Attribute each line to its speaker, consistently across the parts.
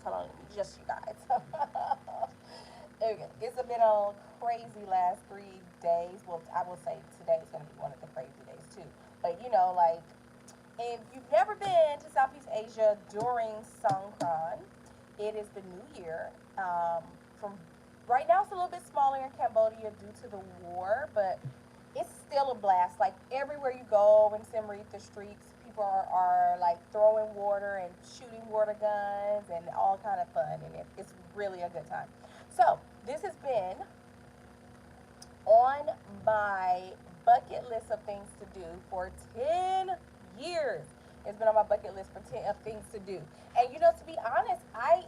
Speaker 1: Hold on, just you guys. Okay, it's been a crazy last 3 days. Well, I will say today is going to be one of the crazy days too. But you know, like if you've never been to Southeast Asia during Songkran, it is the new year. From right now, it's a little bit smaller in Cambodia due to the war, but it's still a blast. Like everywhere you go in Siem Reap, the streets, people are like throwing water and shooting water guns and all kind of fun, and it's really a good time. So this has been on my bucket list of things to do for 10 years. It's been on my bucket list for 10 of things to do. And you know, to be honest, I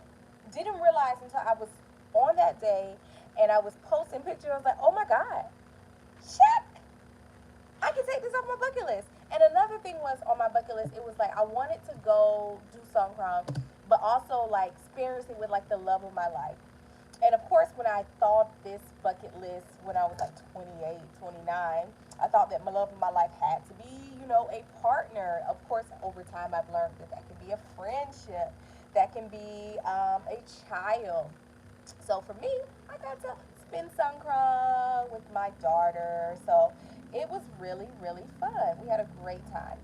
Speaker 1: didn't realize until I was on that day and I was posting pictures. I was like, oh my God, check. I can take this off my bucket list. And another thing was on my bucket list, it was like I wanted to go do Songkran, but also like experience it with like the love of my life. And of course, when I thought this bucket list when I was like 28, 29, I thought that my love of my life had to be, you know, a partner. Of course, over time, I've learned that that can be a friendship, that can be a child. So for me, I got to spend Sangkran with my daughter. So it was really, really fun. We had a great time.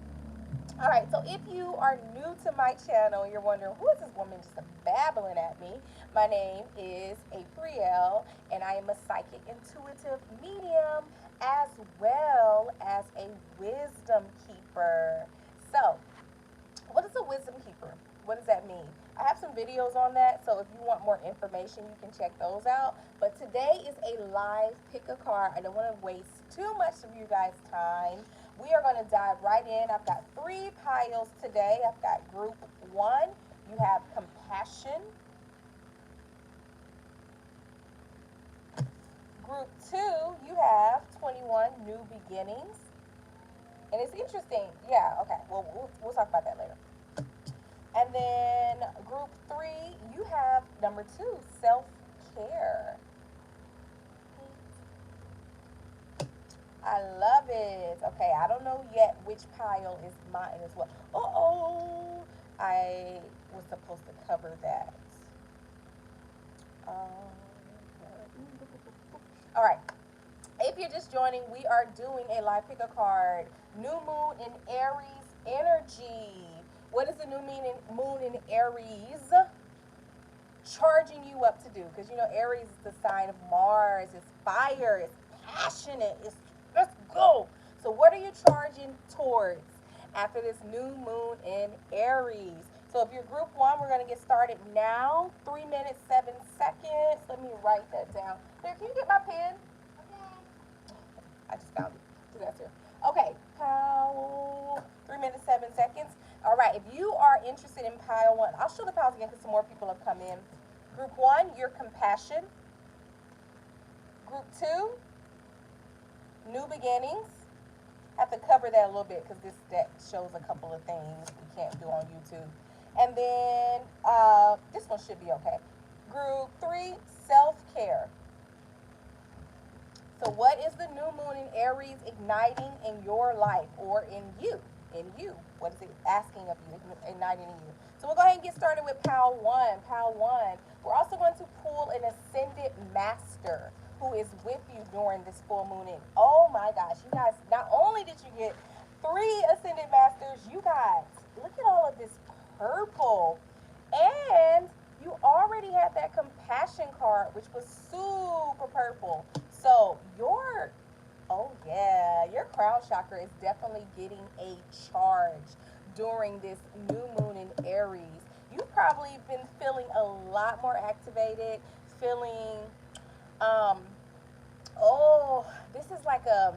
Speaker 1: All right, so if you are new to my channel, you're wondering who is this woman just babbling at me. My name is April, and I am a psychic intuitive medium as well as a wisdom keeper. So, what is a wisdom keeper? What does that mean? I have some videos on that, so if you want more information, you can check those out. But today is a live pick a card. I don't want to waste too much of you guys' time. We are going to dive right in. I've got 3 piles today. I've got group 1. You have compassion. Group 2, you have 21 new beginnings. And it's interesting. Yeah, okay. Well, we'll talk about that later. And then group 3, you have number 2, self-care. I love it. Okay, I don't know yet which pile is mine as well. Uh-oh. I was supposed to cover that. All right. If you're just joining, we are doing a live pick a card. New moon in Aries energy. What is the new moon in Aries charging you up to do? Because you know Aries is the sign of Mars. It's fire. It's passionate. It's let's go. So what are you charging towards after this new moon in Aries? So if you're group 1, we're going to get started now. 3 minutes, 7 seconds. Let me write that down. There, can you get my pen? I just found it. That's here. Okay, pile 3 minutes, 7 seconds. All right, if you are interested in pile 1, I'll show the piles again because some more people have come in. Group 1, your compassion. Group 2, new beginnings. I have to cover that a little bit because this deck shows a couple of things we can't do on YouTube. And then this one should be okay. Group 3, self-care. So what is the new moon in Aries igniting in your life or in you? In you. What is it asking of you, igniting in you? So we'll go ahead and get started with pile 1. Pile 1. We're also going to pull an ascended master who is with you during this full moon in. Oh my gosh, you guys, not only did you get 3 ascended masters, you guys, look at all of this purple. And you already had that compassion card, which was super purple. So oh yeah, your crown chakra is definitely getting a charge during this new moon in Aries. You've probably been feeling a lot more activated, feeling, oh, this is like I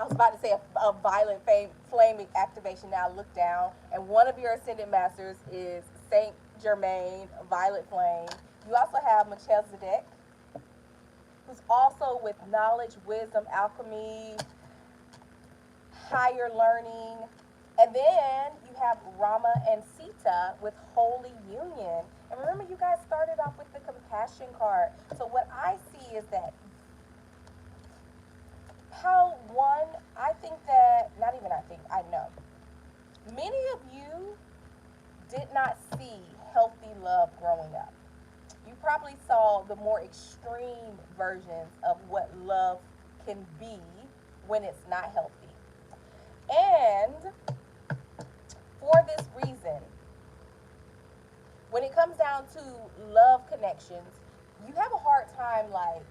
Speaker 1: was about to say a violent flame activation. Now look down, and one of your ascended masters is Saint Germain, violet flame. You also have Melchizedek, who's also with knowledge, wisdom, alchemy, higher learning. And then you have Rama and Sita with holy union. And remember, you guys started off with the compassion card. So what I see is that how one, I think that, I know, many of you did not see healthy love growing up. You probably saw the more extreme versions of what love can be when it's not healthy. And for this reason, when it comes down to love connections, you have a hard time like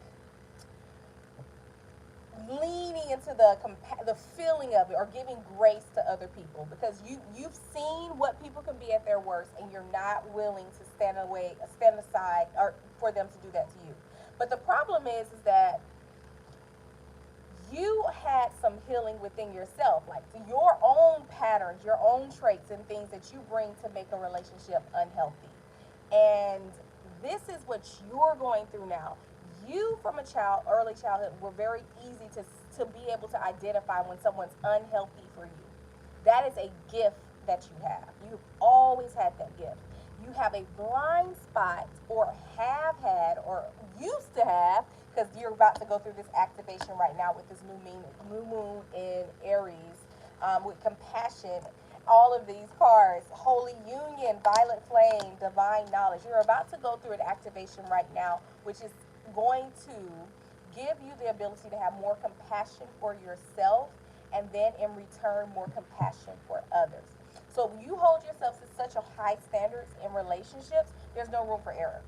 Speaker 1: leaning into the feeling of it or giving grace to other people because you've seen what people can be at their worst and you're not willing to stand aside or for them to do that to you. But the problem is that you had some healing within yourself, like your own patterns, your own traits, and things that you bring to make a relationship unhealthy. And this is what you're going through now. You, from a child, early childhood, were very easy to be able to identify when someone's unhealthy for you. That is a gift that you have. You've always had that gift. You have a blind spot, or have had, or used to have, because you're about to go through this activation right now with this new moon in Aries, with compassion. All of these cards: holy union, violet flame, divine knowledge. You're about to go through an activation right now, which is going to give you the ability to have more compassion for yourself, and then in return more compassion for others. So when you hold yourself to such a high standards in relationships, there's no room for error.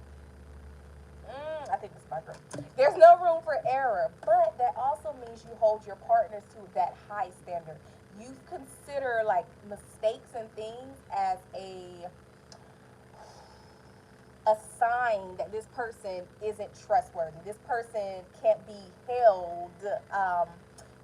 Speaker 1: I think this is my group. There's no room for error, but that also means you hold your partners to that high standard. You consider like mistakes and things as a sign that this person isn't trustworthy. This person can't be held,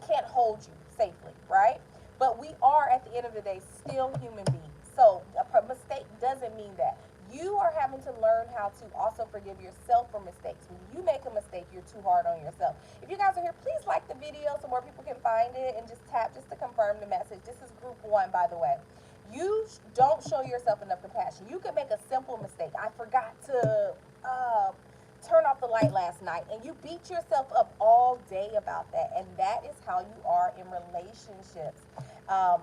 Speaker 1: can't hold you safely, right? But we are, at the end of the day, still human beings. So a mistake doesn't mean that. You are having to learn how to also forgive yourself for mistakes. When you make a mistake, you're too hard on yourself. If you guys are here, please like the video so more people can find it, and just tap just to confirm the message. This is group one, by the way. You don't show yourself enough compassion. You can make a simple mistake. I forgot to turn off the light last night, and you beat yourself up all day about that. And that is how you are in relationships. Um,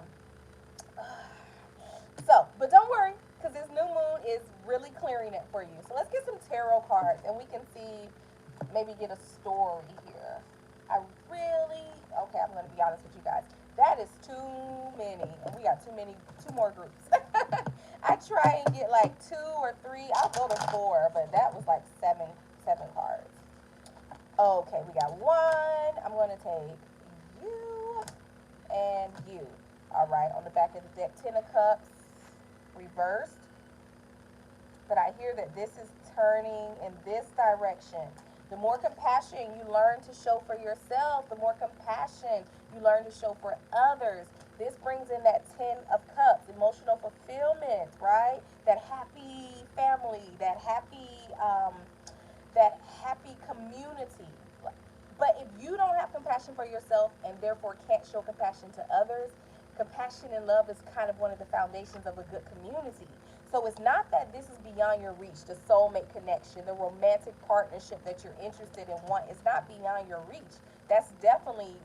Speaker 1: but don't worry, because this new moon is really clearing it for you. So let's get some tarot cards, and we can see, maybe get a story here. Okay, I'm going to be honest with you guys. That is too many, and we got two more groups. I try and get like 2 or 3. I'll go to 4, but that was like seven cards. Okay, we got 1. I'm going to take you and you. All right, on the back of the deck, 10 of Cups, reversed. But I hear that this is turning in this direction. The more compassion you learn to show for yourself, the more compassion you learn to show for others. This brings in that 10 of Cups, emotional fulfillment, right? That happy family, that happy community. But if you don't have compassion for yourself and therefore can't show compassion to others, compassion and love is kind of one of the foundations of a good community. So it's not that this is beyond your reach, the soulmate connection, the romantic partnership that you're interested in want is not beyond your reach. That's definitely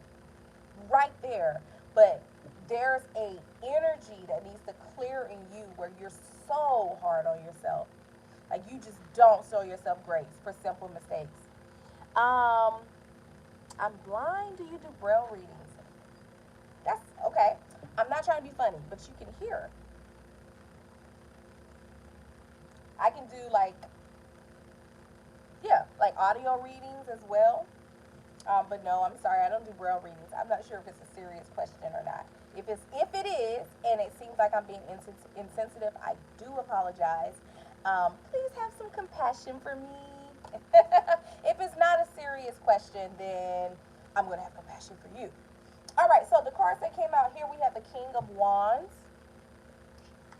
Speaker 1: right there. But there's a energy that needs to clear in you where you're so hard on yourself. Like you just don't show yourself grace for simple mistakes. Um, I'm blind. Do you do braille readings? That's okay. I'm not trying to be funny, but you can hear. I can do like audio readings as well. But no, I'm sorry, I don't do braille readings. I'm not sure if it's a serious question or not. If it is, and it seems like I'm being insensitive, I do apologize. Please have some compassion for me. If it's not a serious question, then I'm going to have compassion for you. All right, so the cards that came out here, we have the King of Wands.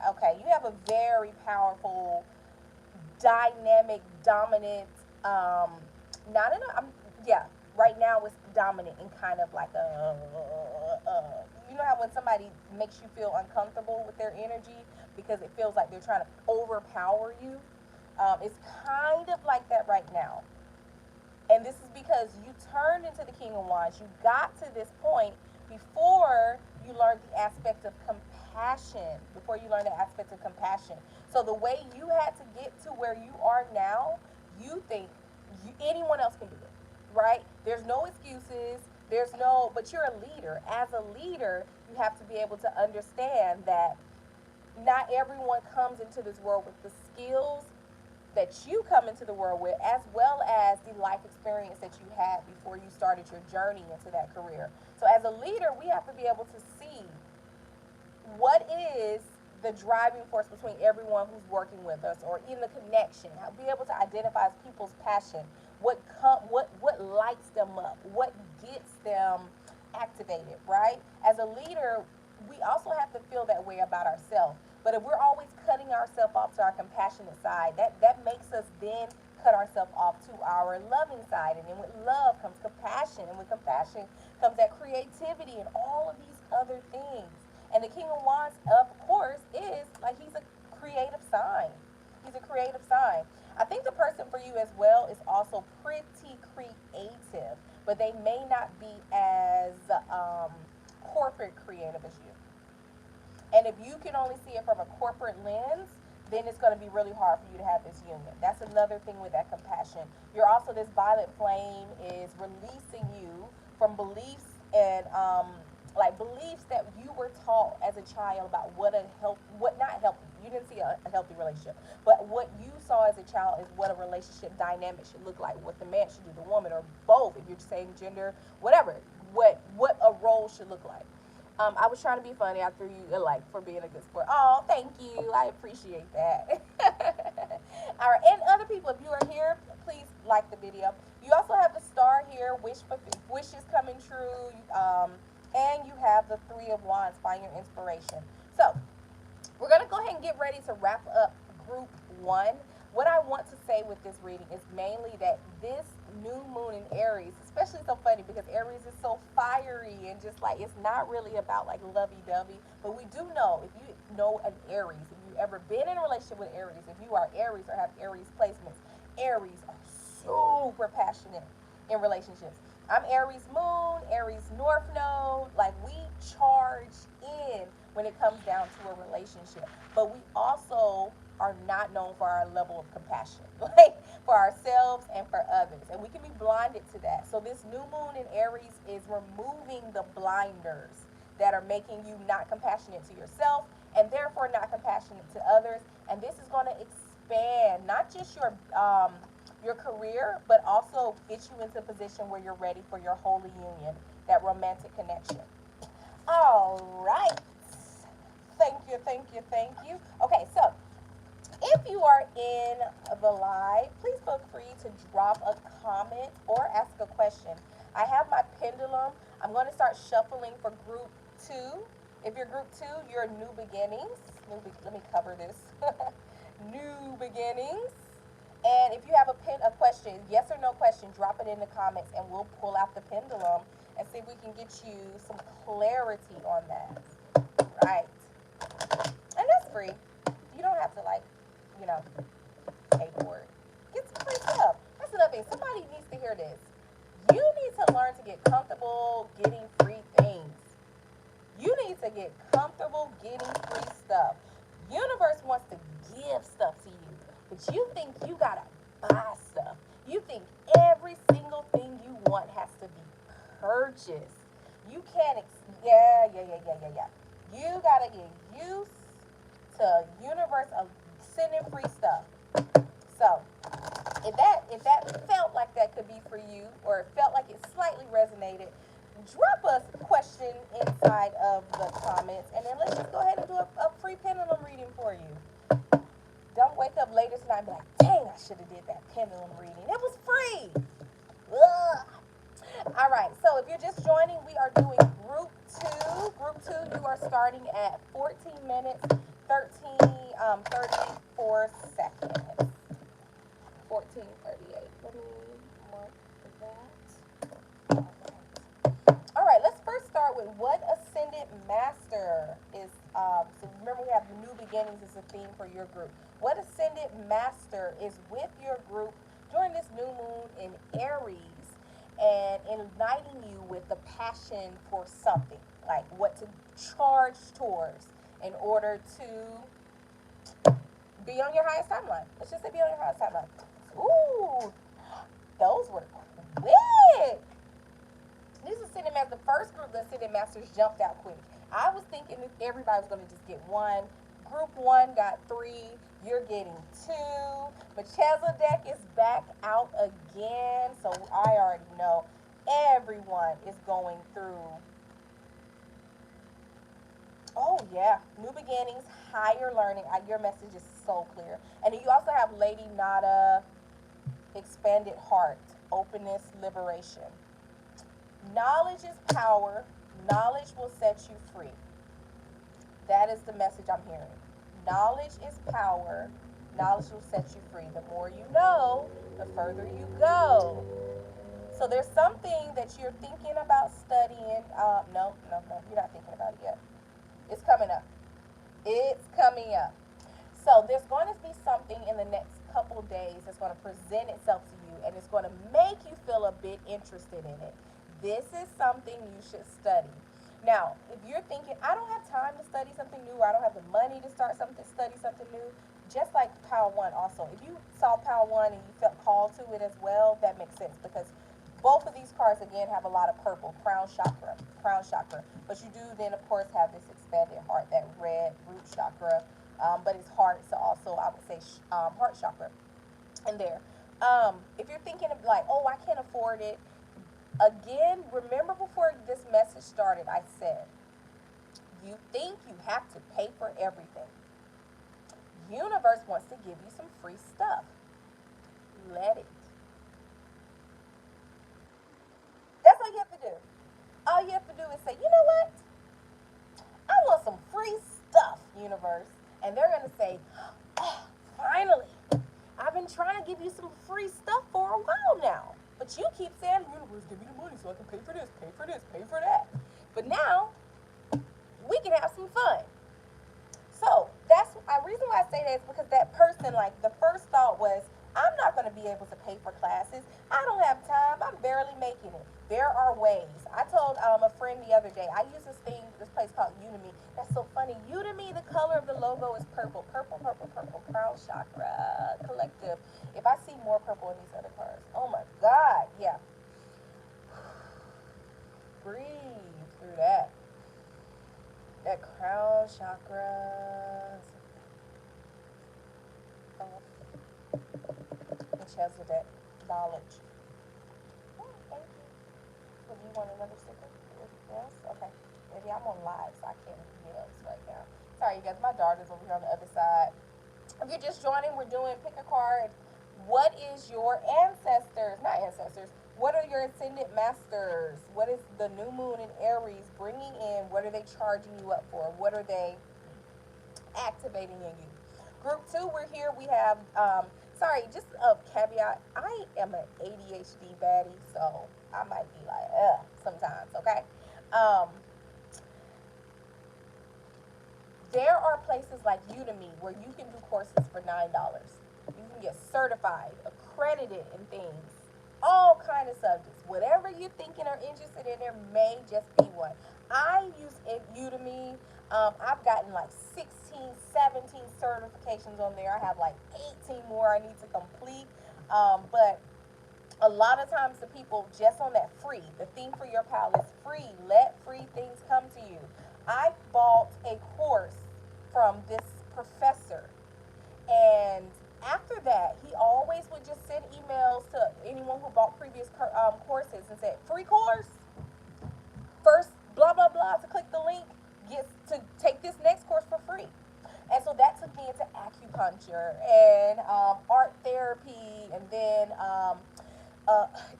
Speaker 1: Okay, you have a very powerful, dynamic, dominant, not in a, yeah, right now it's dominant in kind of like you know how when somebody makes you feel uncomfortable with their energy because it feels like they're trying to overpower you? It's kind of like that right now. And this is because you turned into the King of Wands. You got to this point before you learned the aspect of compassion compassion, before you learn the aspect of compassion. So the way you had to get to where you are now, you think anyone else can do it, right? There's no excuses. There's no, but you're a leader. As a leader, you have to be able to understand that not everyone comes into this world with the skills that you come into the world with, as well as the life experience that you had before you started your journey into that career. So, as a leader, we have to be able to see what is the driving force between everyone who's working with us, or in the connection. Be able to identify people's passion, what lights them up, what gets them activated, right? As a leader, we also have to feel that way about ourselves. But if we're always cutting ourselves off to our compassionate side, that makes us then cut ourselves off to our loving side. And then with love comes compassion. And with compassion comes that creativity and all of these other things. And the King of Wands, of course, is like he's a creative sign. He's a creative sign. I think the person for you as well is also pretty creative, but they may not be as corporate creative as you. And if you can only see it from a corporate lens, then it's going to be really hard for you to have this union. That's another thing with that compassion. You're also, this violet flame is releasing you from beliefs and like beliefs that you were taught as a child about what not healthy. You didn't see a healthy relationship, but what you saw as a child is what a relationship dynamic should look like, what the man should do, the woman, or both, if you're saying gender, whatever, what a role should look like. I was trying to be funny after you, like, for being a good sport. Oh, thank you. I appreciate that. All right, and other people, if you are here, please like the video. You also have the star here, wishes coming true, and you have the Three of Wands, find your inspiration. So, we're going to go ahead and get ready to wrap up group one. What I want to say with this reading is mainly that this new moon in Aries, especially so funny because Aries is so fiery and just like, it's not really about like lovey-dovey. But we do know, if you know an Aries, if you've ever been in a relationship with Aries, if you are Aries or have Aries placements, Aries are super passionate in relationships. I'm Aries moon, Aries north node. Like, we charge in when it comes down to a relationship. But we also are not known for our level of compassion, like for ourselves and for others. And we can be blinded to that. So this new moon in Aries is removing the blinders that are making you not compassionate to yourself and therefore not compassionate to others. And this is going to expand not just your career, but also get you into a position where you're ready for your holy union, that romantic connection. All right. Thank you, thank you, thank you. Okay, so if you are in the live, please feel free to drop a comment or ask a question. I have my pendulum. I'm going to start shuffling for group two. If you're group two, you're new beginnings. Let me cover this. New beginnings. And if you have a question, yes or no question, drop it in the comments and we'll pull out the pendulum and see if we can get you some clarity on that. Right. And that's free. You don't have to, like, pay for it. Get some free stuff. That's another thing. Somebody needs to hear this. You need to learn to get comfortable getting free things. You need to get comfortable getting free stuff. Universe wants to give stuff to you, but you think you gotta buy stuff. You think every single thing you want has to be purchased. You can't. Yeah. You gotta get used to universe of sending free stuff. So if that felt like that could be for you, or it felt like it slightly resonated, drop us a question inside of the comments, and then let's just go ahead and do a free pendulum reading for you. Don't wake up later tonight and be like, dang, I should have did that pendulum reading. It was free. Ugh. All right, so if you're just joining, we are doing group two. Group two, you are starting at 14 minutes, 34 seconds. 14:38. Let me mark that. All right, let's first start with what Ascendant Master is. So remember, we have the new beginnings as a theme for your group. What Ascendant Master is with your group during this new moon in Aries and igniting you with the passion for something, like what to charge towards. in order to be on your highest timeline. Let's just say be on your highest timeline. Ooh, those were quick. This is Ascendant Masters. The first group of Ascendant Masters jumped out quick. I was thinking that everybody was going to just get one. Group one got three. You're getting two. But Chesedek is back out again. So I already know everyone is going through. Oh, yeah. New beginnings, higher learning. Your message is so clear. And then you also have Lady Nada, expanded heart, openness, liberation. Knowledge is power. Knowledge will set you free. That is the message I'm hearing. Knowledge is power. Knowledge will set you free. The more you know, the further you go. So there's something that you're thinking about studying. No, no, no. You're not thinking about it yet. It's coming up. It's coming up. So there's going to be something in the next couple days that's going to present itself to you, and it's going to make you feel a bit interested in it. This is something you should study. Now, if you're thinking, I don't have time to study something new, or I don't have the money to study something new, just like Power One also. If you saw Power One and you felt called to it as well, that makes sense, because both of these cards again have a lot of purple, crown chakra. But you do then of course have this expanded heart, that red root chakra, but it's heart, so also I would say heart chakra in there. If you're thinking of like, oh, I can't afford it, again, remember before this message started, I said, you think you have to pay for everything. Universe wants to give you some free stuff. Let it. That's all you have to do. All you have to do is say, you know what? I want some free stuff, universe. And they're going to say, oh, finally. I've been trying to give you some free stuff for a while now. But you keep saying, universe, give me the money so I can pay for this, pay for this, pay for that. But now, we can have some fun. So that's a reason why I say that is because that person, like the first thought was, I'm not going to be able to pay for classes. I don't have time. I'm barely making it. There are ways. I told a friend the other day, I use this place called Udemy. That's so funny. Udemy, the color of the logo is purple. Purple, purple, purple. Crown chakra collective. If I see more purple in these other cards, oh my God. Yeah. Breathe through that. That crown chakra. The chest of that knowledge. Oh, thank you. So do you want another sticker? Yes? Okay. Maybe I'm on live, so I can't get us right now. Sorry, you guys. My daughter's over here on the other side. If you're just joining, we're doing pick a card. What is your ancestors? Not ancestors. What are your ascendant masters? What is the new moon in Aries bringing in? What are they charging you up for? What are they activating in you? Group two, we're here. We have, sorry, just a caveat. I am an ADHD baddie, so I might be like, sometimes, okay? Um, there are places like Udemy where you can do courses for $9. You can get certified, accredited in things, all kind of subjects. Whatever you're thinking or interested in, there may just be one. I use Udemy. I've gotten like 16, 17 certifications on there. I have like 18 more I need to complete. But a lot of times the people just on that free, the theme for your pal is free. Let free things come to you. I bought a course from this professor, and after that, he always would just send emails to anyone who bought previous courses and said, free course, first blah, blah, blah, to click the link, gets to take this next course for free. And so that took me into acupuncture and art therapy, and then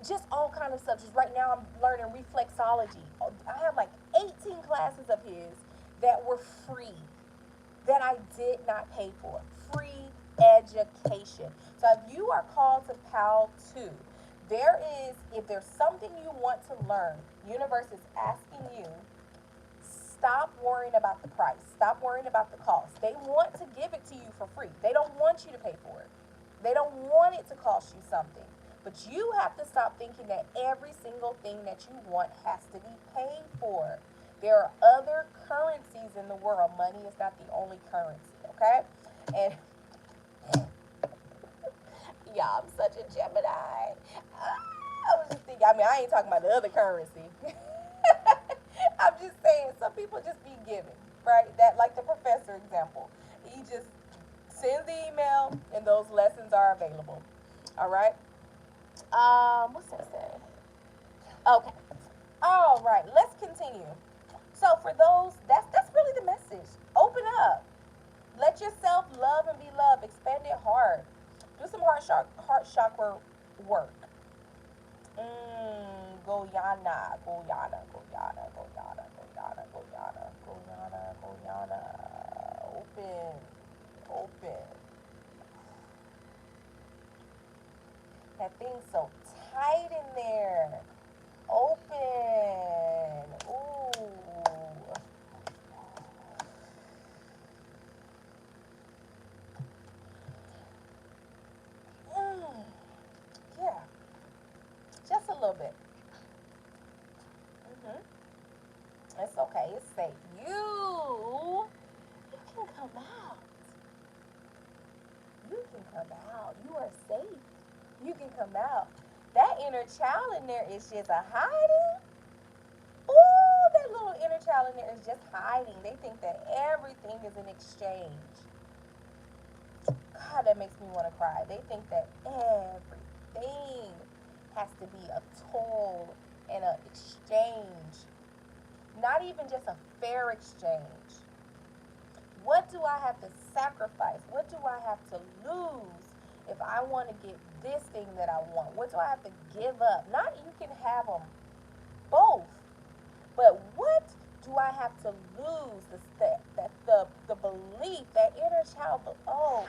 Speaker 1: just all kind of subjects. Right now I'm learning reflexology. I have like 18 classes of his that were free, that I did not pay for. Free education. So if you are called to PAL 2, if there's something you want to learn, universe is asking you, stop worrying about the price. Stop worrying about the cost. They want to give it to you for free. They don't want you to pay for it. They don't want it to cost you something. But you have to stop thinking that every single thing that you want has to be paid for. There are other currencies in the world. Money is not the only currency, okay? And yeah, I'm such a Gemini. I was just thinking, I mean, I ain't talking about the other currency. I'm just saying, some people just be giving, right? That, like the professor example. He just sends the email and those lessons are available. All right? What's that say? Okay. All right, let's continue. So for those, that's really the message. Open up. Let yourself love and be loved. Expand it hard. Do some heart chakra work. Goyana, Goyana, Goyana, Goyana, Goyana, Goyana, Goyana, Goyana. Open, open. That thing's so tight in there. Open. Ooh. Mm. Yeah, just a little bit. Hmm. It's okay. It's safe. You can come out. You can come out. You are safe. You can come out. That inner child in there is just a hiding. Ooh, that little inner child in there is just hiding. They think that everything is an exchange. God, that makes me want to cry. They think that everything has to be a toll and an exchange. Not even just a fair exchange. What do I have to sacrifice? What do I have to lose if I want to get this thing that I want? What do I have to give up? Not you can have them both, but what do I have to lose? The belief, that inner child. Oh,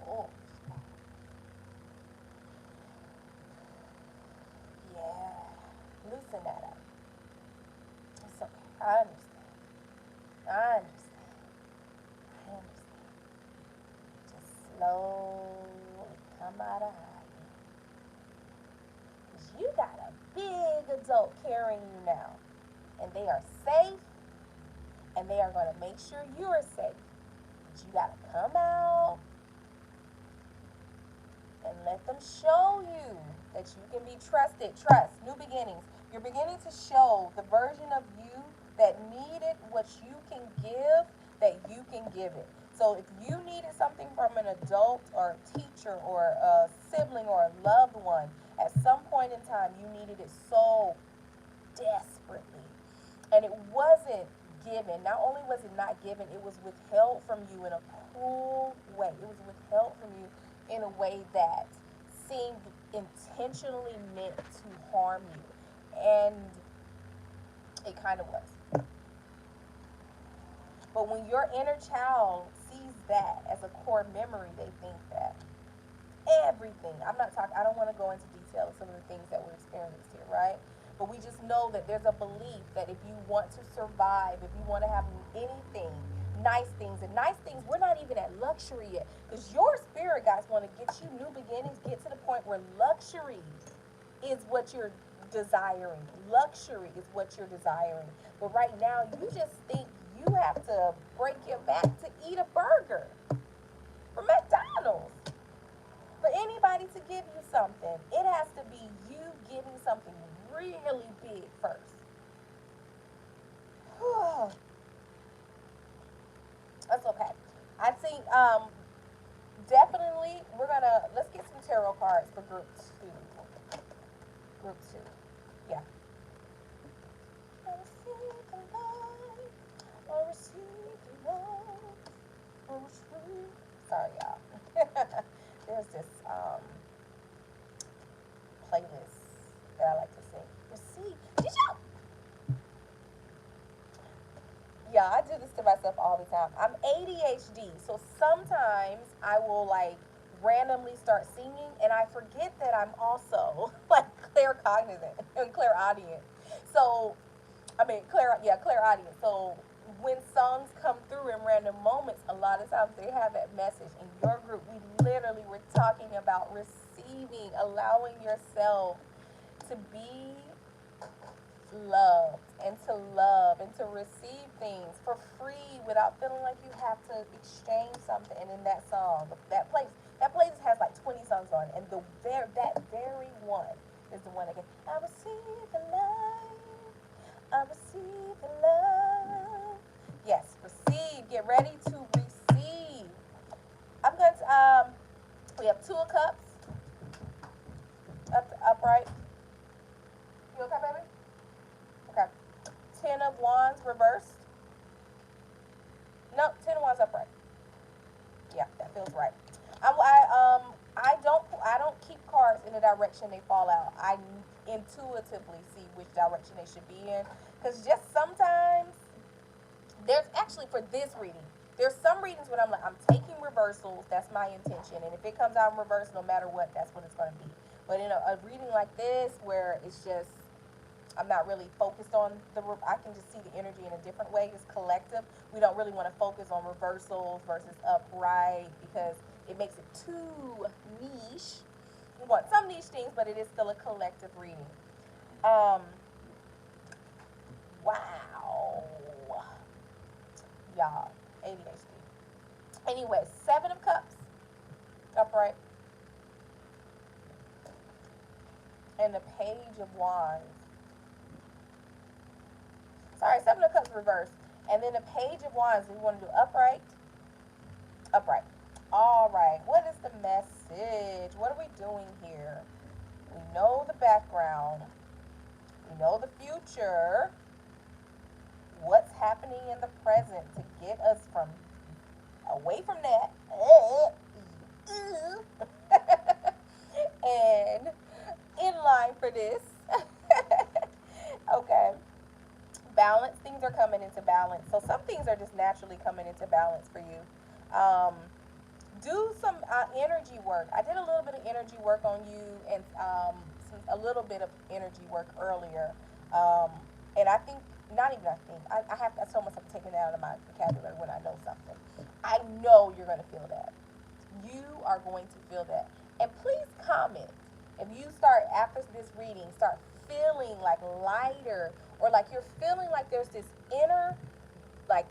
Speaker 1: oh, yeah. Loosen that up. It's okay. I understand. I understand. I understand. Just slowly come out of hiding. Because you got a big adult carrying you now. And they are safe. And they are going to make sure you are safe. But you got to come out and let them show you that you can be trusted. Trust, new beginnings. You're beginning to show the version of you that needed what you can give, that you can give it. So if you needed something from an adult or a teacher or a sibling or a loved one, at some point in time you needed it so desperately. And it wasn't given. Not only was it not given, it was withheld from you in a cruel way. It was withheld from you in a way that seemed intentionally meant to harm you. And it kind of was. But when your inner child sees that as a core memory, they think that everything, I'm not talking, I don't want to go into detail of some of the things that were experienced here, right? But we just know that there's a belief that if you want to survive, if you want to have anything, nice things, we're not even at luxury yet. Because your spirit guys want to get you new beginnings, get to the point where luxury is what you're desiring. Luxury is what you're desiring. But right now, you just think you have to break your back to eat a burger from McDonald's. For anybody to give you something, it has to be you giving something really big first. That's okay. I think definitely we're gonna let's get some tarot cards for group two. Group two. Yeah. I receive the light. I receive the light. I receive. Sorry, y'all. There's this playlist that I like to sing. Receive. Did y'all? Yeah, I do this to myself all the time. I'm ADHD, so sometimes I will like randomly start singing and I forget that I'm also like claircognizant and clairaudient. So, I mean, clairaudient. So when songs come through in random moments, a lot of times they have that message. In your group, we literally were talking about receiving, allowing yourself to be loved and to love and to receive things for free without feeling like you have to exchange something. And in that song, that place has like 20 songs on it, and that very one is the one again. I receive the light. I receive the love. Yes, receive. Get ready to receive. I'm going to we have two of cups upright. You okay, baby? Okay. Ten of wands reversed. Nope, ten of wands upright. Yeah, that feels right. I don't keep cards in the direction they fall out. I intuitively see which direction they should be in, because just sometimes there's actually for this reading. There's some readings when I'm like, I'm taking reversals. That's my intention, and if it comes out in reverse, no matter what, that's what it's going to be. But in a reading like this, where it's just I'm not really focused on I can just see the energy in a different way. It's collective. We don't really want to focus on reversals versus upright because it makes it too niche. We want some niche things, but it is still a collective reading. Wow. Y'all, ADHD. Anyway, Seven of Cups, upright. And the Page of Wands. Sorry, Seven of Cups reversed. And then the Page of Wands, we want to do upright. Upright. All right. What is the message? What are we doing here? We know the background. We know the future. What's happening in the present to get us from away from that. And in line for this. Okay. Balance. Things are coming into balance. So some things are just naturally coming into balance for you. Do some energy work. I did a little bit of energy work on you and a little bit of energy work earlier. And I think, not even I think, I told myself to take it out of my vocabulary when I know something. I know you're going to feel that. You are going to feel that. And please comment if you start, after this reading, start feeling like lighter, or like you're feeling like there's this inner, like,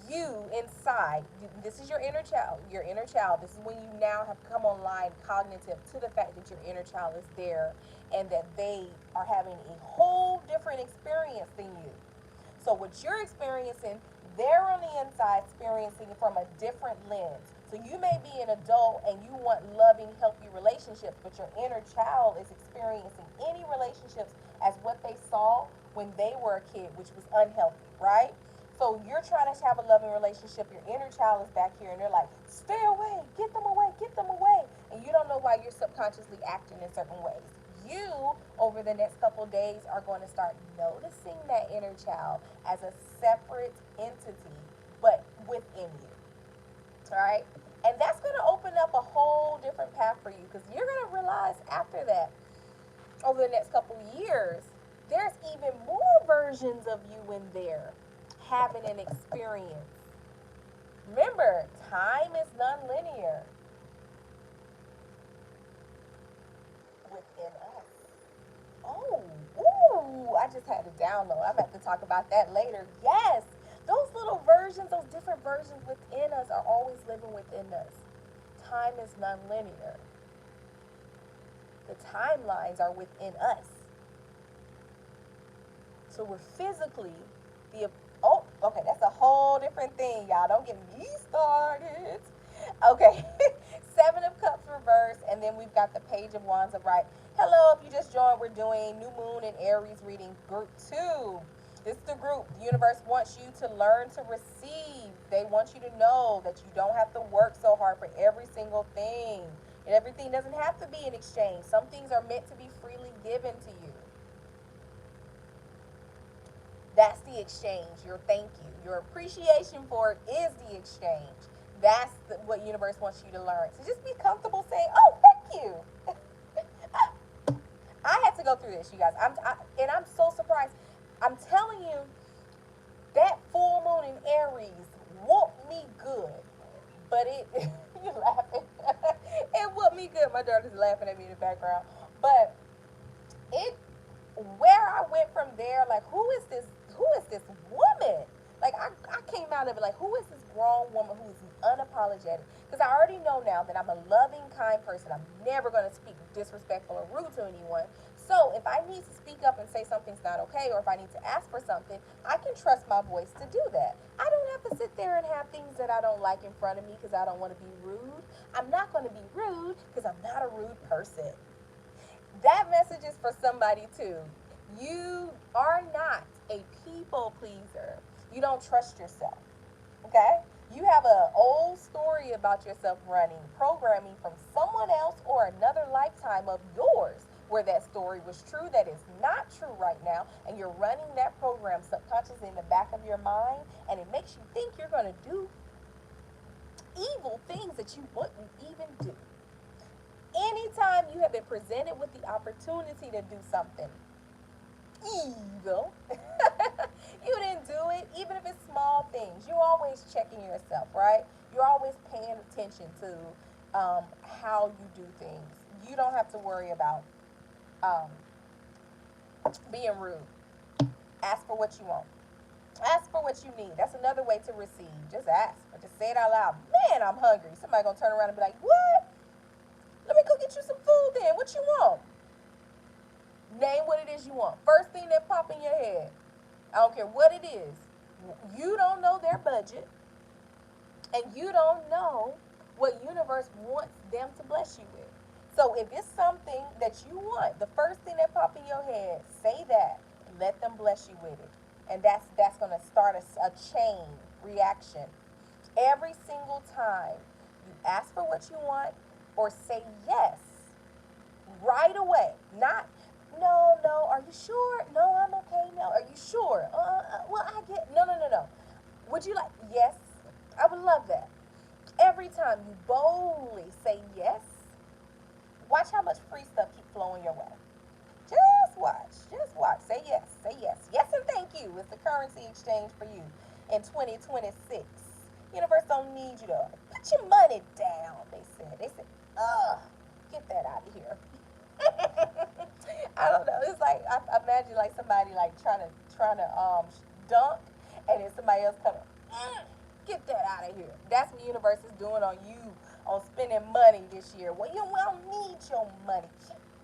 Speaker 1: you inside. This is your inner child. Your inner child. This is when you now have come online cognitive to the fact that your inner child is there and that they are having a whole different experience than you. So what you're experiencing, they're on the inside experiencing it from a different lens. So you may be an adult and you want loving, healthy relationships, but your inner child is experiencing any relationships as what they saw when they were a kid, which was unhealthy, right? So you're trying to have a loving relationship. Your inner child is back here, and they're like, stay away, get them away, get them away. And you don't know why you're subconsciously acting in certain ways. You, over the next couple of days, are going to start noticing that inner child as a separate entity, but within you. All right? And that's going to open up a whole different path for you, because you're going to realize after that, over the next couple of years, there's even more versions of you in there having an experience. Remember, time is non-linear within us. Oh, ooh, I just had a download. I'm about to talk about that later. Yes, those little versions, those different versions within us are always living within us. Time is non-linear. The timelines are within us. So we're physically oh, okay, that's a whole different thing, y'all. Don't get me started. Okay, Seven of Cups reversed, and then we've got the Page of Wands upright. Hello, if you just joined, we're doing New Moon and Aries reading group 2. This is the group. The universe wants you to learn to receive. They want you to know that you don't have to work so hard for every single thing. And everything doesn't have to be in exchange. Some things are meant to be freely given to you. That's the exchange. Your thank you. Your appreciation for it is the exchange. That's what universe wants you to learn. So just be comfortable saying, oh, thank you. I had to go through this, you guys. And I'm so surprised. I'm telling you, that full moon in Aries whooped me good. But it, you laughing. It whooped me good. My daughter's laughing at me in the background. But it, where I went from there, like, who is this woman? Like, I came out of it like, who is this grown woman who is unapologetic? Because I already know now that I'm a loving, kind person. I'm never going to speak disrespectful or rude to anyone. So if I need to speak up and say something's not okay, or if I need to ask for something, I can trust my voice to do that. I don't have to sit there and have things that I don't like in front of me because I don't want to be rude. I'm not going to be rude because I'm not a rude person. That message is for somebody too. You are not a people pleaser. You don't trust yourself. Okay? You have an old story about yourself running, programming from someone else or another lifetime of yours where that story was true that is not true right now, and you're running that program subconsciously in the back of your mind, and it makes you think you're going to do evil things that you wouldn't even do. Anytime you have been presented with the opportunity to do something evil, you didn't do it, even if it's small things. You're always checking yourself, right? You're always paying attention to how you do things. You don't have to worry about um, being rude. Ask for what you want. Ask for what you need. That's another way to receive. Just ask. Or just say it out loud. Man, I'm hungry. Somebody gonna turn around and be like, what? Let me go get you some food then. What you want? Name what it is you want. First thing that pop in your head. I don't care what it is. You don't know their budget, and you don't know what universe wants them to bless you with. So if it's something that you want, the first thing that pop in your head, say that. Let them bless you with it, and that's gonna start a chain reaction. Every single time you ask for what you want or say yes, right away. Not, no, no, are you sure? No, I'm okay. No, are you sure? Well, I get, no, no, no, no. Would you like, yes, I would love that. Every time you boldly say yes, watch how much free stuff keep flowing your way. Just watch, just watch. Say yes, say yes. Yes and thank you is the currency exchange for you in 2026. Universe don't need you to put your money down, they said. They said, ugh, get that out of here. I don't know. It's like I imagine like somebody like trying to dunk, and then somebody else coming. Get that out of here. That's what the universe is doing on you on spending money this year. Well, you don't need your money.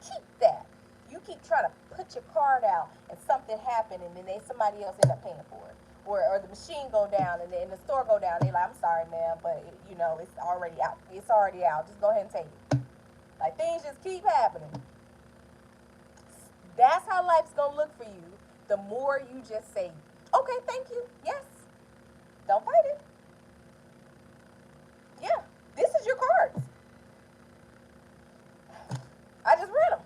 Speaker 1: Keep that. You keep trying to put your card out, and something happened, and then somebody else end up paying for it. Or the machine go down, and then the store go down. They like, I'm sorry, man, but it's already out. It's already out. Just go ahead and take it. Like, things just keep happening. That's how life's gonna look for you. The more you just say, okay, thank you, yes. Don't fight it. Yeah, this is your cards. I just read them.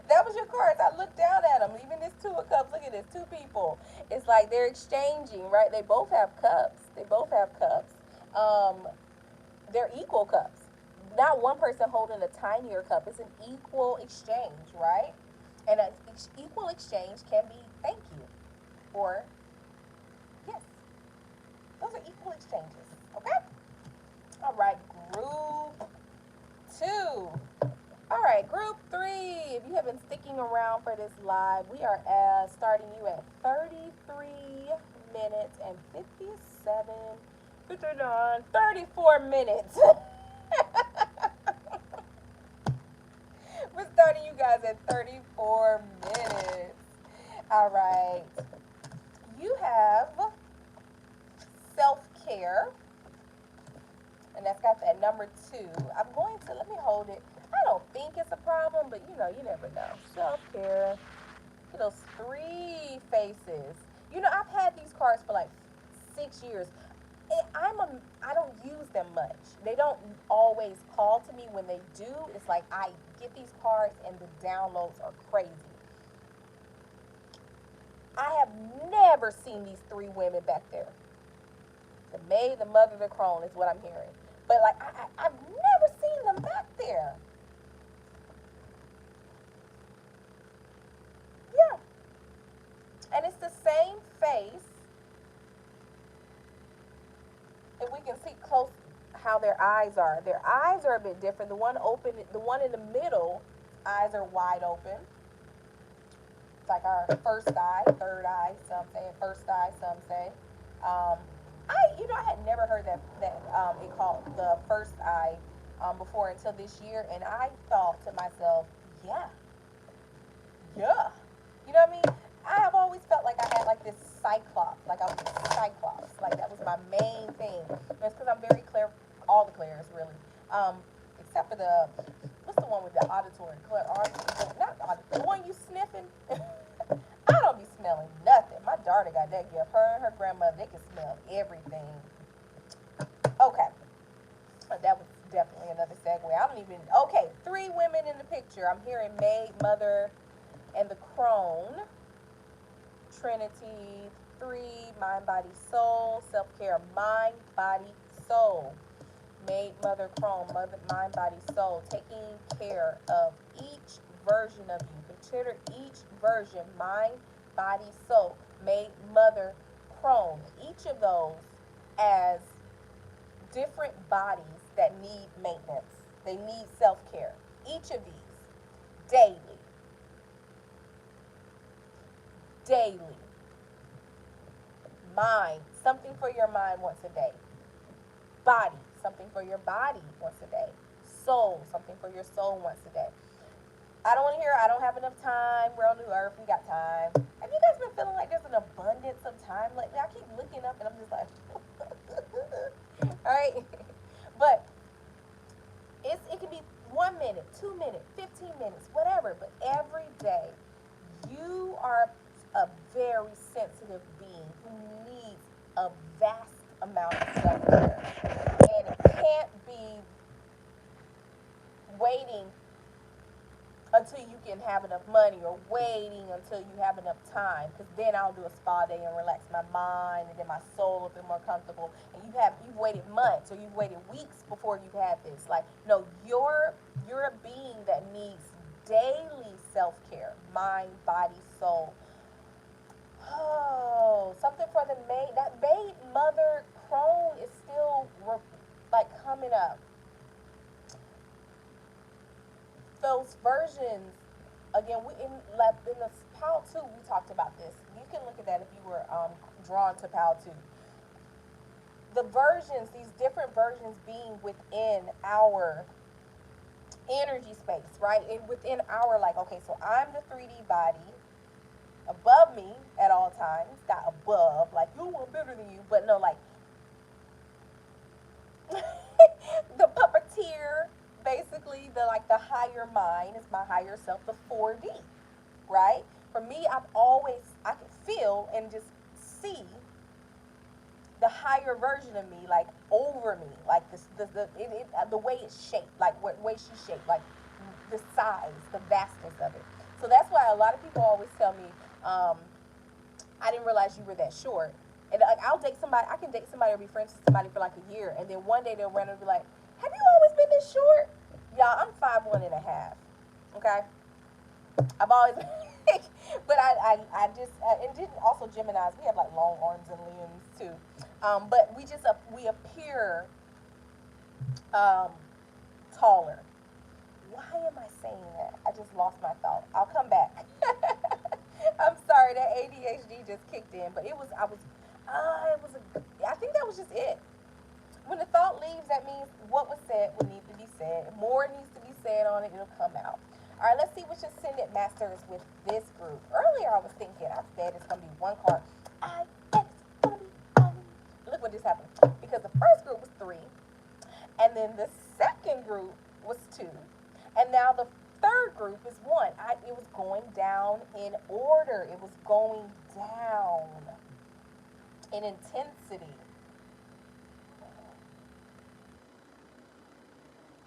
Speaker 1: That was your cards. I looked down at them. Even this two of cups. Look at this. Two people. It's like they're exchanging, right? They both have cups. They both have cups. They're equal cups. Not one person holding a tinier cup. It's an equal exchange, right? And an equal exchange can be thank you or yes. Those are equal exchanges. Okay? All right, group 2. All right, group 3. If you have been sticking around for this live, we are starting you at 33 minutes and 57, 59, 34 minutes. We're starting you guys at 34 minutes. All right. You have self-care, and that's got that number 2. I'm going to, let me hold it. I don't think it's a problem, but you never know. Self-care. Those 3 faces. I've had these cards for like 6 years. I don't use them much. They don't always call to me. When they do, it's like I get these cards and the downloads are crazy. I have never seen these 3 women back there. The maid, the mother, the crone is what I'm hearing. But like I've never seen them back there. Yeah. And it's the same face how their eyes are. Their eyes are a bit different. The one in the middle, eyes are wide open. It's like our first eye, third eye. Some say first eye. Some say. Um, I had never heard that it called the first eye before until this year, and I thought to myself, yeah, yeah. You know what I mean? I have always felt like I had like this cyclops, like I was a cyclops, like that was my main thing. That's because I'm very clear, all the clairs really, except for the what's the one with the auditory, not the auditory, the one you sniffing. I don't be smelling nothing. My daughter got that gift. Her and her grandmother, they can smell everything. Okay, that was definitely another segue. I don't even. Okay, three women in the picture. I'm hearing maid, mother, and the crone. Trinity, three, mind, body, soul, self-care, mind, body, soul. Maid, mother, crone, mother, mind, body, soul. Taking care of each version of you. Consider each version, mind, body, soul. Maid, mother, crone. Each of those as different bodies that need maintenance. They need self-care. Each of these daily. Daily. Mind, something for your mind once a day. Body, something for your body once a day. Soul, something for your soul once a day. I don't want to hear, I don't have enough time. We're on New Earth, we got time. Have you guys been feeling like there's an abundance of time lately? I keep looking up and I'm just like, all right? But it can be 1 minute, 2 minutes, 15 minutes, whatever. But every day, you are a very sensitive being who needs a vast amount of self-care. And it can't be waiting until you can have enough money or waiting until you have enough time, because then I'll do a spa day and relax my mind, and then my soul will be more comfortable. And you've waited months or you've waited weeks before you've had this. Like, no, you're a being that needs daily self-care, mind, body, soul. Oh, something for the maid. That maid, mother, crone is still like coming up. Those versions, again, in the PAL 2, we talked about this. You can look at that if you were drawn to PAL 2. The versions, these different versions being within our energy space, right? And within our, like, okay, so I'm the 3D body above me at all times, not above, like, you are better than you, but no, like, the puppeteer, basically, the higher mind is my higher self, the 4D, right? For me, I can feel and just see the higher version of me, like over me, like the way it's shaped, like what way she's shaped, like the size, the vastness of it. So that's why a lot of people always tell me, I didn't realize you were that short. And like I can date somebody or be friends with somebody for like a year, and then one day they'll randomly be like, "Have you always been this short?" Y'all, I'm 5'1.5". Okay, I've always, but I just and didn't also Gemini's. We have like long arms and limbs too, but we appear um, taller. Why am I saying that? I just lost my thought. I'll come back. I'm sorry, that ADHD just kicked in, but I think that was just it. When the thought leaves, that means what was said would need to be said. If more needs to be said on it, it'll come out. All right, let's see which ascendant masters with this group. Earlier, I was thinking, I said it's going to be one card. Look what just happened. Because the first group was 3, and then the second group was 2, and now the third group is 1. It was going down in order. It was going down in intensity.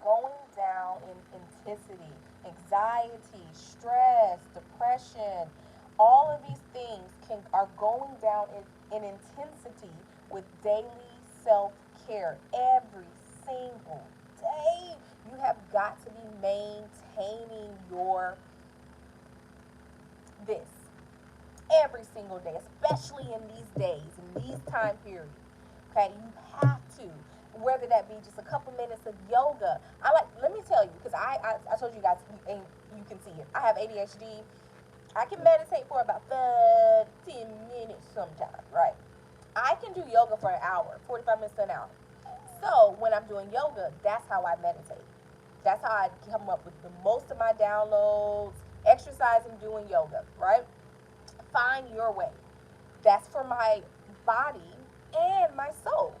Speaker 1: Going down in intensity, anxiety, stress, depression, all of these things are going down in intensity with daily self-care every single day. You have got to be maintaining your this every single day, especially in these days, in these time periods. Okay, you have to. whether that be just a couple minutes of yoga. I like, let me tell you, because I told you guys, and you can see it. I have ADHD. I can meditate for about 10 minutes sometimes, right? I can do yoga for an hour, 45 minutes to an hour. So when I'm doing yoga, that's how I meditate. That's how I come up with the most of my downloads, exercising, doing yoga, right? Find your way. That's for my body and my soul.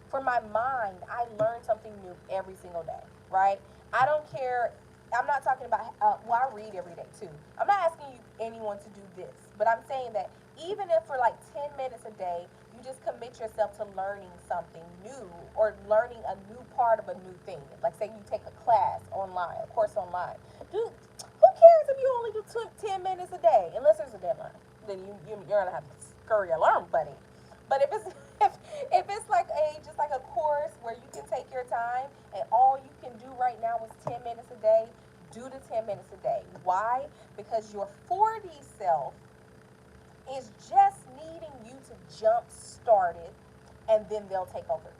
Speaker 1: For my mind, I learn something new every single day, right? I don't care. I'm not talking about, well, I read every day too. I'm not asking you, anyone to do this, but I'm saying that even if for like 10 minutes a day, you just commit yourself to learning something new or learning a new part of a new thing. Like, say you take a class online, a course online. Dude, who cares if you only do 10 minutes a day? Unless there's a deadline. Then you're going to have to scurry alarm bunny. But if it's if it's like just like a course where you can take your time and all you can do right now is 10 minutes a day, do the 10 minutes a day. Why? Because your 40 self is just needing you to jump start it, and then they'll take over.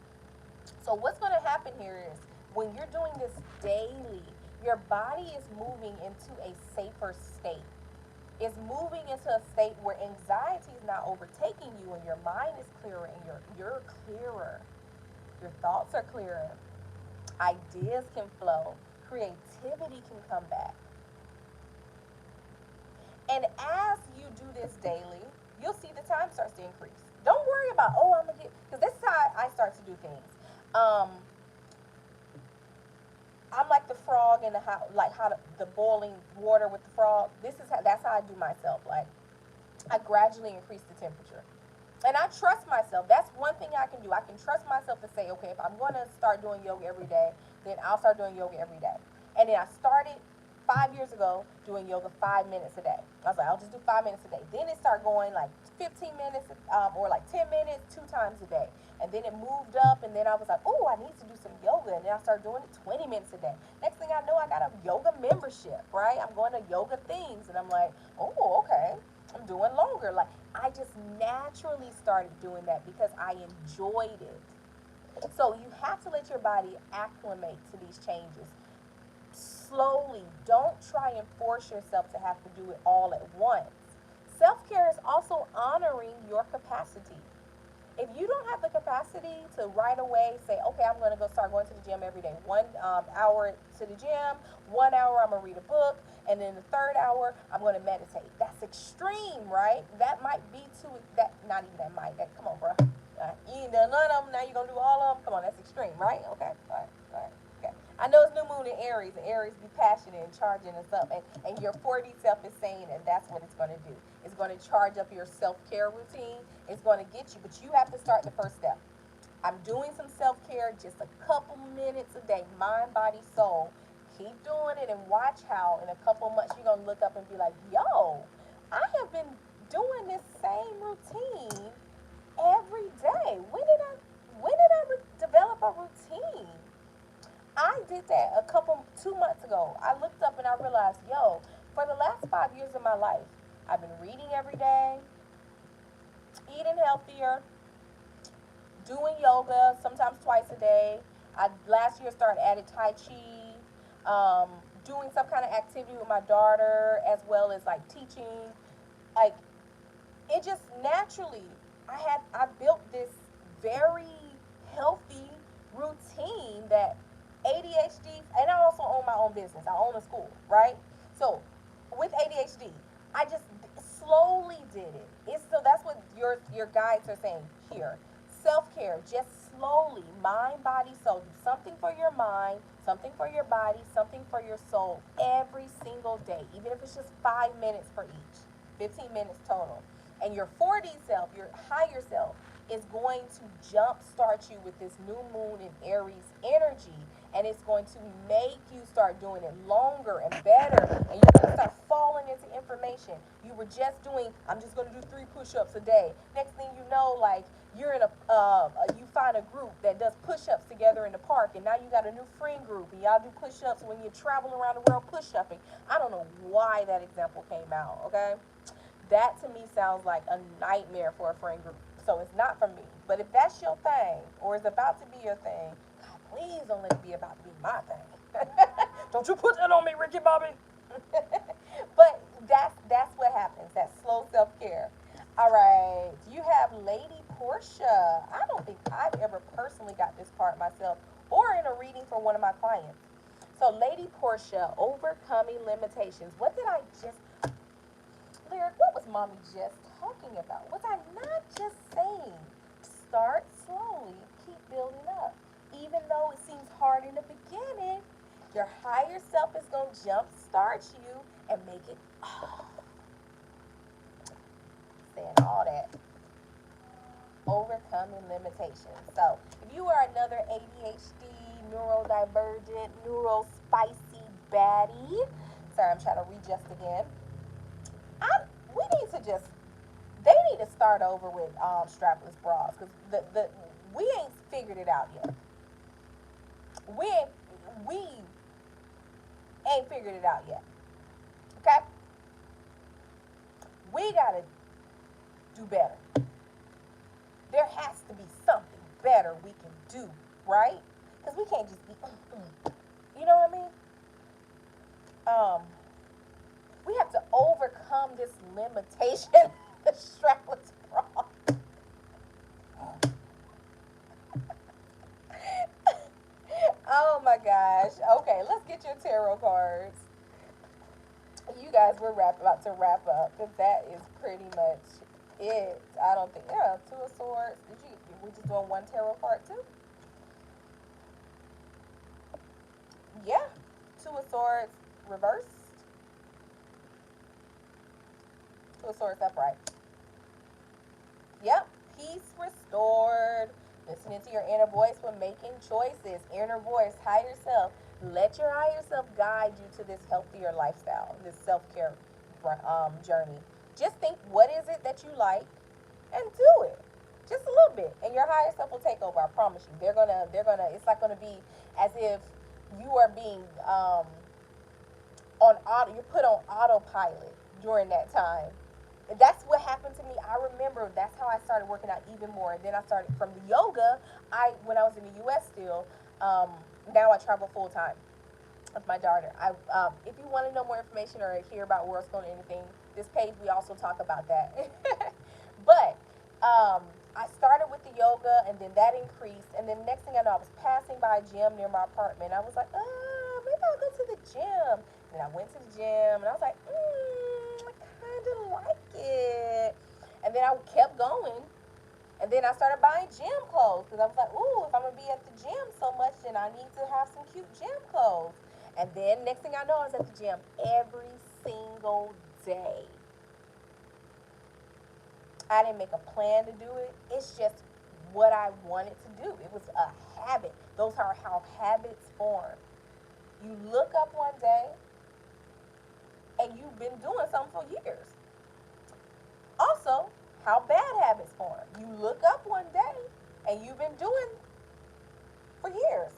Speaker 1: So what's going to happen here is when you're doing this daily, your body is moving into a safer state. It's moving into a state where anxiety is not overtaking you, and your mind is clearer, and you're clearer. Your thoughts are clearer. Ideas can flow. Creativity can come back. And as you do this daily, you'll see the time starts to increase. Don't worry about, oh, I'm gonna get, because this is how I start to do things. Um, I'm like the frog in the how, like how the boiling water with the frog. That's how I do myself. Like, I gradually increase the temperature. And I trust myself. That's one thing I can do. I can trust myself to say, okay, if I'm going to start doing yoga every day, then I'll start doing yoga every day. And then I started 5 years ago doing yoga 5 minutes a day. I was like, I'll just do 5 minutes a day. Then it started going like 15 minutes or like 10 minutes, 2 times a day. And then it moved up, and then I was like, oh, I need to do some yoga. And then I started doing it 20 minutes a day. Next thing I know, I got a yoga membership, right? I'm going to yoga things, and I'm like, oh, okay. I'm doing longer. Like, I just naturally started doing that because I enjoyed it. So you have to let your body acclimate to these changes slowly. Don't try and force yourself to have to do it all at once. Self-care is also honoring your capacity. If you don't have the capacity to right away say, okay, I'm going to go start going to the gym every day, 1 hour to the gym, 1 hour I'm going to read a book, and then the third hour I'm going to meditate. That's extreme, right? That might be too, that not even that might, that, come on, bro. You ain't done none of them, now you're going to do all of them? Come on, that's extreme, right? Okay, all right, all right. Okay. I know it's new moon in Aries, and Aries be passionate and charging us up, and your 40 self is saying that that's what it's going to do. It's going to charge up your self-care routine. It's going to get you, but you have to start the first step. I'm doing some self-care, just a couple minutes a day, mind, body, soul. Keep doing it and watch how in a couple months you're going to look up and be like, yo, I have been doing this same routine every day. When did I develop a routine? I did that 2 months ago. I looked up and I realized, yo, for the last 5 years of my life, I've been reading every day, eating healthier, doing yoga sometimes twice a day. I last year started adding Tai Chi, doing some kind of activity with my daughter, as well as like teaching. Like, it just naturally, I built this very healthy routine that ADHD, and I also own my own business. I own a school, right? So with ADHD, I just slowly did it. It's so that's what your guides are saying here. Self-care, just slowly, mind, body, soul. Do something for your mind, something for your body, something for your soul every single day, even if it's just 5 minutes for each, 15 minutes total. And your 4D self, your higher self, is going to jumpstart you with this new moon in Aries energy, and it's going to make you start doing it longer and better, and you're going to start falling into information. You were just doing, I'm just going to do 3 push-ups a day. Next thing you know, like, you're in you find a group that does push-ups together in the park, and now you got a new friend group, and y'all do push-ups when you travel around the world push-upping. I don't know why that example came out, okay? That to me sounds like a nightmare for a friend group. So it's not for me. But if that's your thing, or is about to be your thing, God, please don't let it be about to be my thing. Don't you put that on me, Ricky Bobby. But that's what happens. That slow self care. All right, you have Lady Portia. I don't think I've ever personally got this part myself, or in a reading for one of my clients. So, Lady Portia, overcoming limitations. What did I just Lyric, what was mommy just talking about? Was I not just saying start slowly, keep building up? Even though it seems hard in the beginning, your higher self is going to jump start you and make it, oh, saying all that. Overcoming limitations. So, if you are another ADHD, neurodivergent, neurospicy baddie, sorry, I'm trying to readjust again. I, we need to just they need to start over with strapless bras because the we ain't figured it out yet. We ain't we ain't figured it out yet. Okay, we gotta do better. There has to be something better we can do, right? Because we can't just be, you know what I mean? Um, we have to overcome this limitation. The strapless bra. Oh my gosh. Okay, let's get your tarot cards. You guys, about to wrap up because that is pretty much it. I don't think, yeah, Two of Swords. We just doing one tarot card too? Yeah. Two of Swords reversed. Two of Swords upright. Yep. Peace restored. Listening to your inner voice when making choices. Inner voice, higher self. Let your higher self guide you to this healthier lifestyle, this self-care journey. Just think, what is it that you like, and do it. Just a little bit, and your higher self will take over. I promise you. They're gonna. It's like gonna be as if you are being on auto. You're put on autopilot during that time. That's what happened to me. I remember that's how I started working out even more. And then I started from the yoga. When I was in the U.S. still. Um, Now I travel full time with my daughter. If you want to know more information or hear about World School or anything, this page we also talk about that. But I started with the yoga, and then that increased, and then next thing I know, I was passing by a gym near my apartment. I was like, maybe I'll go to the gym. And I went to the gym, and I was like, I kind of like it. And then I kept going, and then I started buying gym clothes because I was like, ooh, if I'm gonna be at the gym so much, then I need to have some cute gym clothes. And then next thing I know, I was at the gym every single day. I didn't make a plan to do it. It's just what I wanted to do. It was a habit. Those are how habits form. You look up one day and you've been doing something for years. Also, how bad habits form. You look up one day and you've been doing for years.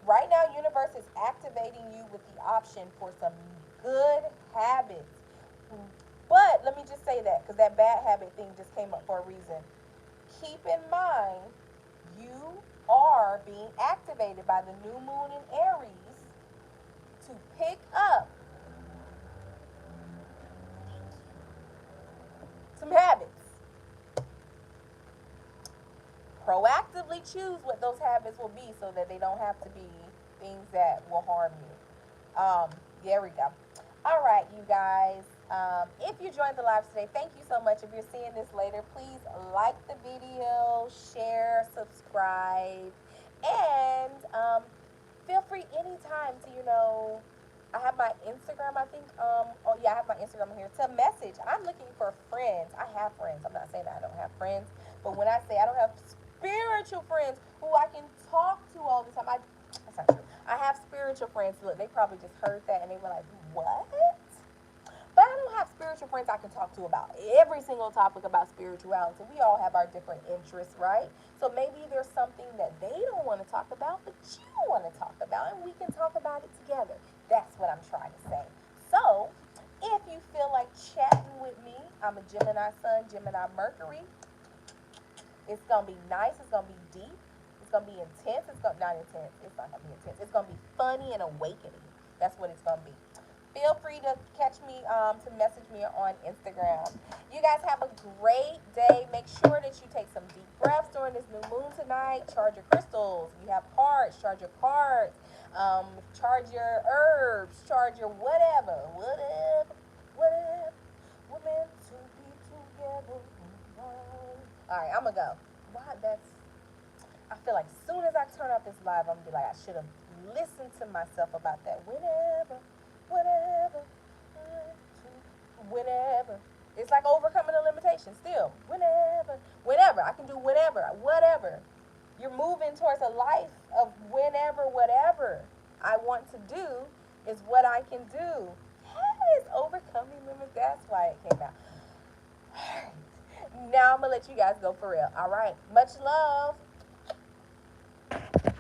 Speaker 1: Right now, universe is activating you with the option for some good habits. But let me just say that because that bad habit thing just came up for a reason. Keep in mind, you are being activated by the new moon in Aries to pick up some habits. Proactively choose what those habits will be so that they don't have to be things that will harm you. There we go. All right, you guys. If you joined the live today, thank you so much. If you're seeing this later, please like the video, share, subscribe, and feel free anytime to, I have my Instagram, I think. Oh, yeah, I have my Instagram here to message. I'm looking for friends. I have friends. I'm not saying that I don't have friends, but when I say I don't have spiritual friends who I can talk to all the time, that's not true. I have spiritual friends. Look, they probably just heard that and they were like, what? But I don't have spiritual friends I can talk to about every single topic about spirituality. We all have our different interests, right? So maybe there's something that they don't want to talk about, but you want to talk about, and we can talk about it together. That's what I'm trying to say. So if you feel like chatting with me, I'm a Gemini Sun, Gemini Mercury. It's gonna be nice. It's gonna be deep. It's gonna be intense. It's gonna not intense. It's not gonna be intense. It's gonna be funny and awakening. That's what it's gonna be. Feel free to catch me, to message me on Instagram. You guys have a great day. Make sure that you take some deep breaths during this new moon tonight. Charge your crystals. If you have cards, charge your cards. Charge your herbs. Charge your whatever. Whatever. Whatever. We're meant to be together. Alright, I'm gonna go. Why that's I feel like as soon as I turn off this live, I'm gonna be like, I should have listened to myself about that. Whenever, whatever, whenever. It's like overcoming a limitation. Still, whenever. I can do whenever, whatever. You're moving towards a life of whenever, whatever I want to do is what I can do. Yes, overcoming limits. That's why it came out. Now I'm gonna let you guys go for real. All right. Much love.